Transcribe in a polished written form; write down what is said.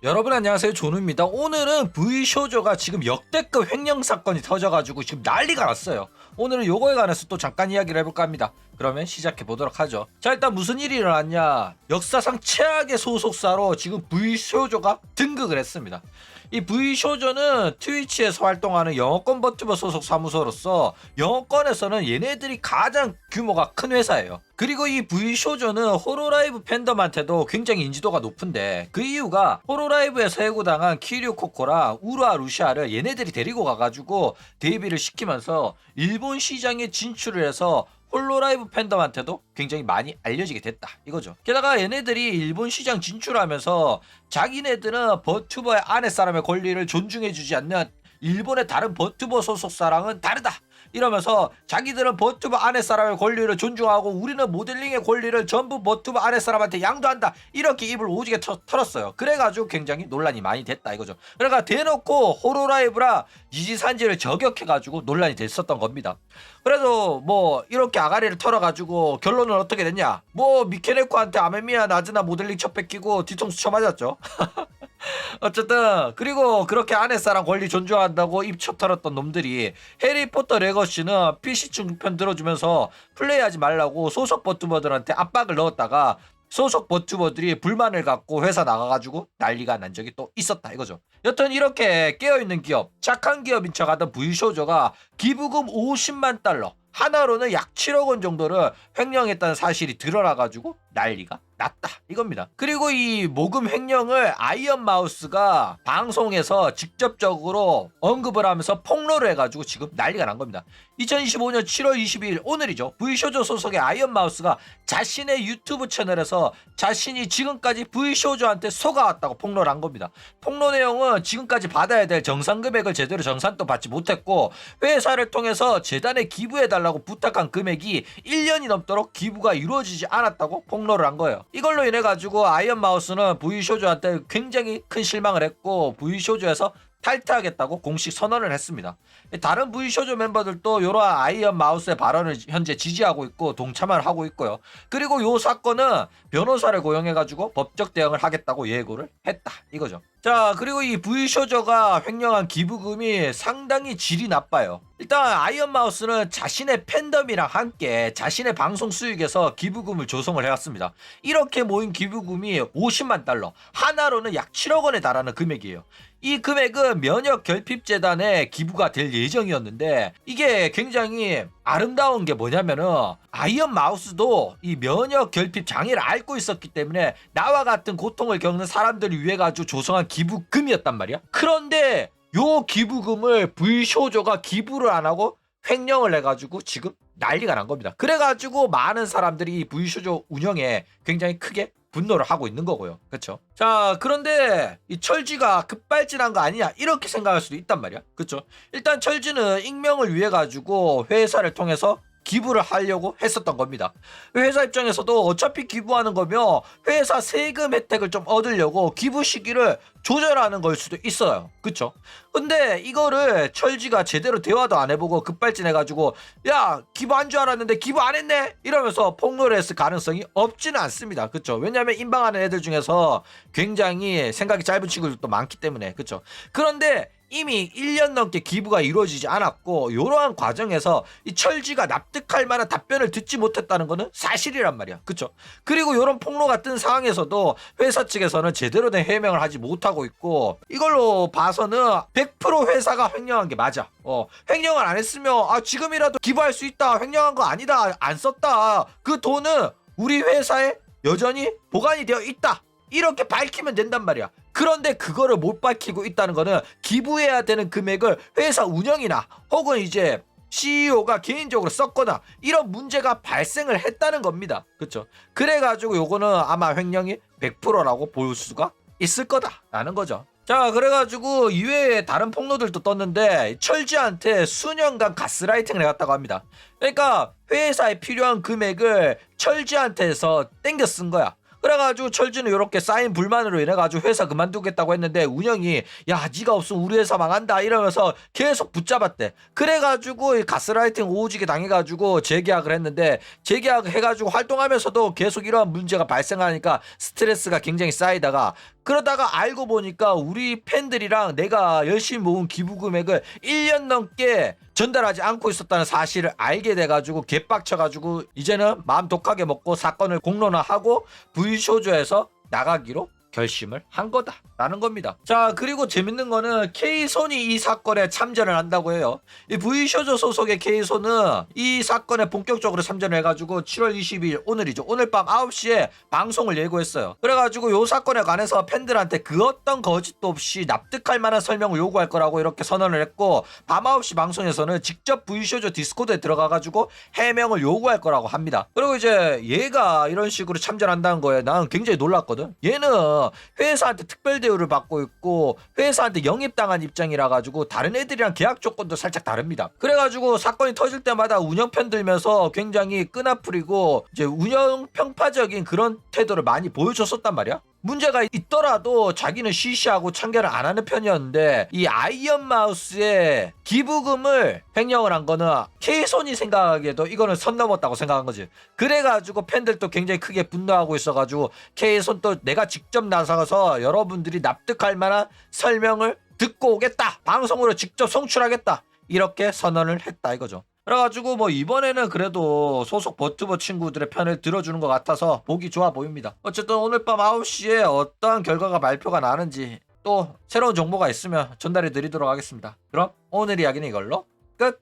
여러분 안녕하세요, 존우입니다. 오늘은 V쇼조가 지금 역대급 횡령 사건이 터져가지고 지금 난리가 났어요. 오늘은 요거에 관해서 또 잠깐 이야기를 해볼까 합니다. 그러면 시작해보도록 하죠. 자, 일단 무슨 일이 일어났냐, 역사상 최악의 소속사로 지금 V쇼조가 등극을 했습니다. 이 V쇼조는 트위치에서 활동하는 영어권 버튜버 소속 사무소로서 영어권에서는 얘네들이 가장 규모가 큰 회사예요. 그리고 이 V쇼조는 호로라이브 팬덤한테도 굉장히 인지도가 높은데, 그 이유가 호로라이브에서 해고당한 키류 코코랑 우루아 루시아를 얘네들이 데리고 가가지고 데뷔를 시키면서 일본 시장에 진출을 해서 홀로라이브 팬덤한테도 굉장히 많이 알려지게 됐다 이거죠. 게다가 얘네들이 일본 시장 진출하면서 자기네들은 버튜버의 아랫사람의 권리를 존중해주지 않는 일본의 다른 버튜버 소속사랑은 다르다 이러면서 자기들은 버튜버 아랫사람의 권리를 존중하고 우리는 모델링의 권리를 전부 버튜버 아랫사람한테 양도한다, 이렇게 입을 오지게 털었어요. 그래가지고 굉장히 논란이 많이 됐다 이거죠. 그러니까 대놓고 호로라이브랑 이지산지를 저격해가지고 논란이 됐었던 겁니다. 그래서 뭐 이렇게 아가리를 털어가지고 결론은 어떻게 됐냐, 뭐 미케네코한테 아메미야 나즈나 모델링 첫 뺏기고 뒤통수 쳐맞았죠. 어쨌든 그리고 그렇게 아랫사람 권리 존중한다고 입쳐 털었던 놈들이 해리포터 레거시는 PC 충전 들어주면서 플레이하지 말라고 소속 버튜버들한테 압박을 넣었다가 소속 버튜버들이 불만을 갖고 회사 나가가지고 난리가 난 적이 또 있었다 이거죠. 여튼 이렇게 깨어있는 기업, 착한 기업인 척하던 V쇼조가 기부금 50만 달러, 하나로는 약 7억 원 정도를 횡령했다는 사실이 드러나가지고 난리가 났다 이겁니다. 그리고 이 모금 횡령을 아이언 마우스가 방송에서 직접적으로 언급을 하면서 폭로를 해가지고 지금 난리가 난 겁니다. 2025년 7월 22일 오늘이죠. V쇼조 소속의 아이언 마우스가 자신의 유튜브 채널에서 자신이 지금까지 V쇼조한테 속아왔다고 폭로를 한 겁니다. 폭로 내용은 지금까지 받아야 될 정산 금액을 제대로 정산도 받지 못했고, 회사를 통해서 재단에 기부해달라고 부탁한 금액이 1년이 넘도록 기부가 이루어지지 않았다고 폭로를 한 거예요. 이걸로 인해 가지고 아이언 마우스는 V쇼조한테 굉장히 큰 실망을 했고 V쇼조에서 탈퇴하겠다고 공식 선언을 했습니다. 다른 V쇼조 멤버들도 이러한 아이언 마우스의 발언을 현재 지지하고 있고 동참을 하고 있고요. 그리고 이 사건은 변호사를 고용해가지고 법적 대응을 하겠다고 예고를 했다 이거죠. 자, 그리고 이 V쇼조가 횡령한 기부금이 상당히 질이 나빠요. 일단 아이언 마우스는 자신의 팬덤이랑 함께 자신의 방송 수익에서 기부금을 조성을 해왔습니다. 이렇게 모인 기부금이 50만 달러, 하나로는 약 7억 원에 달하는 금액이에요. 이 금액은 면역 결핍 재단에 기부가 될 예정이었는데, 이게 굉장히 아름다운 게 뭐냐면은 아이언 마우스도 이 면역 결핍 장애를 앓고 있었기 때문에 나와 같은 고통을 겪는 사람들을 위해 가지고 조성한 기부금이었단 말이야. 그런데 요 기부금을 V쇼조가 기부를 안 하고 횡령을 해가지고 지금 난리가 난 겁니다. 그래가지고 많은 사람들이 이 V쇼조 운영에 굉장히 크게 분노를 하고 있는 거고요. 그렇죠? 자, 그런데 이 철지가 급발진한 거 아니냐 이렇게 생각할 수도 있단 말이야. 그렇죠? 일단 철지는 익명을 위해 가지고 회사를 통해서 기부를 하려고 했었던 겁니다. 회사 입장에서도 어차피 기부하는 거면 회사 세금 혜택을 좀 얻으려고 기부 시기를 조절하는 걸 수도 있어요. 그쵸? 근데 이거를 철지가 제대로 대화도 안 해보고 급발진해가지고 야, 기부한 줄 알았는데 기부 안 했네? 이러면서 폭로를 했을 가능성이 없지는 않습니다. 그쵸? 왜냐하면 인방하는 애들 중에서 굉장히 생각이 짧은 친구들도 많기 때문에. 그쵸? 그런데 이미 1년 넘게 기부가 이루어지지 않았고 이러한 과정에서 이 철지가 납득할 만한 답변을 듣지 못했다는 거는 사실이란 말이야. 그쵸? 그리고 이런 폭로 같은 상황에서도 회사 측에서는 제대로 된 해명을 하지 못하고 있고, 이걸로 봐서는 100% 회사가 횡령한 게 맞아. 횡령을 안 했으면 지금이라도 기부할 수 있다, 횡령한 거 아니다, 안 썼다, 그 돈은 우리 회사에 여전히 보관이 되어 있다, 이렇게 밝히면 된단 말이야. 그런데 그거를 못 밝히고 있다는 거는 기부해야 되는 금액을 회사 운영이나 혹은 이제 CEO가 개인적으로 썼거나 이런 문제가 발생을 했다는 겁니다. 그렇죠? 그래가지고 요거는 아마 횡령이 100%라고 볼 수가 있을 거다라는 거죠. 자, 그래가지고 이외에 다른 폭로들도 떴는데 철지한테 수년간 가스라이팅을 해왔다고 합니다. 그러니까 회사에 필요한 금액을 철지한테서 땡겨 쓴 거야. 그래가지고 철지는 이렇게 쌓인 불만으로 인해가지고 회사 그만두겠다고 했는데 운영이 야, 네가 없으면 우리 회사 망한다 이러면서 계속 붙잡았대. 그래가지고 가스라이팅 오지게 당해가지고 재계약을 했는데, 재계약을 해가지고 활동하면서도 계속 이런 문제가 발생하니까 스트레스가 굉장히 쌓이다가 그러다가 알고 보니까 우리 팬들이랑 내가 열심히 모은 기부 금액을 1년 넘게 전달하지 않고 있었다는 사실을 알게 돼가지고 개빡쳐가지고 이제는 마음 독하게 먹고 사건을 공론화하고 V쇼조에서 나가기로 결심을 한 거다라는 겁니다. 자, 그리고 재밌는 거는 K손이 이 사건에 참전을 한다고 해요. 이 V쇼조 소속의 K손은 이 사건에 본격적으로 참전을 해가지고 7월 22일 오늘이죠. 오늘 밤 9시에 방송을 예고했어요. 그래가지고 요 사건에 관해서 팬들한테 그 어떤 거짓도 없이 납득할 만한 설명을 요구할 거라고 이렇게 선언을 했고, 밤 9시 방송에서는 직접 V쇼조 디스코드에 들어가가지고 해명을 요구할 거라고 합니다. 그리고 이제 얘가 이런 식으로 참전한다는 거에 나는 굉장히 놀랐거든. 얘는 회사한테 특별 대우를 받고 있고 회사한테 영입당한 입장이라 가지고 다른 애들이랑 계약 조건도 살짝 다릅니다. 그래가지고 사건이 터질 때마다 운영 편 들면서 굉장히 끈앞풀이고 이제 운영 평파적인 그런 태도를 많이 보여줬었단 말이야. 문제가 있더라도 자기는 시시하고 참견을 안 하는 편이었는데, 이 아이언 마우스의 기부금을 횡령을 한 거는 K손이 생각하기에도 이거는 선 넘었다고 생각한 거지. 그래가지고 팬들도 굉장히 크게 분노하고 있어가지고 K손 또 내가 직접 나서서 여러분들이 납득할 만한 설명을 듣고 오겠다, 방송으로 직접 송출하겠다, 이렇게 선언을 했다 이거죠. 그래가지고 뭐 이번에는 그래도 소속 버튜버 친구들의 편을 들어주는 것 같아서 보기 좋아 보입니다. 어쨌든 오늘 밤 9시에 어떠한 결과가 발표가 나는지 또 새로운 정보가 있으면 전달해 드리도록 하겠습니다. 그럼 오늘 이야기는 이걸로 끝!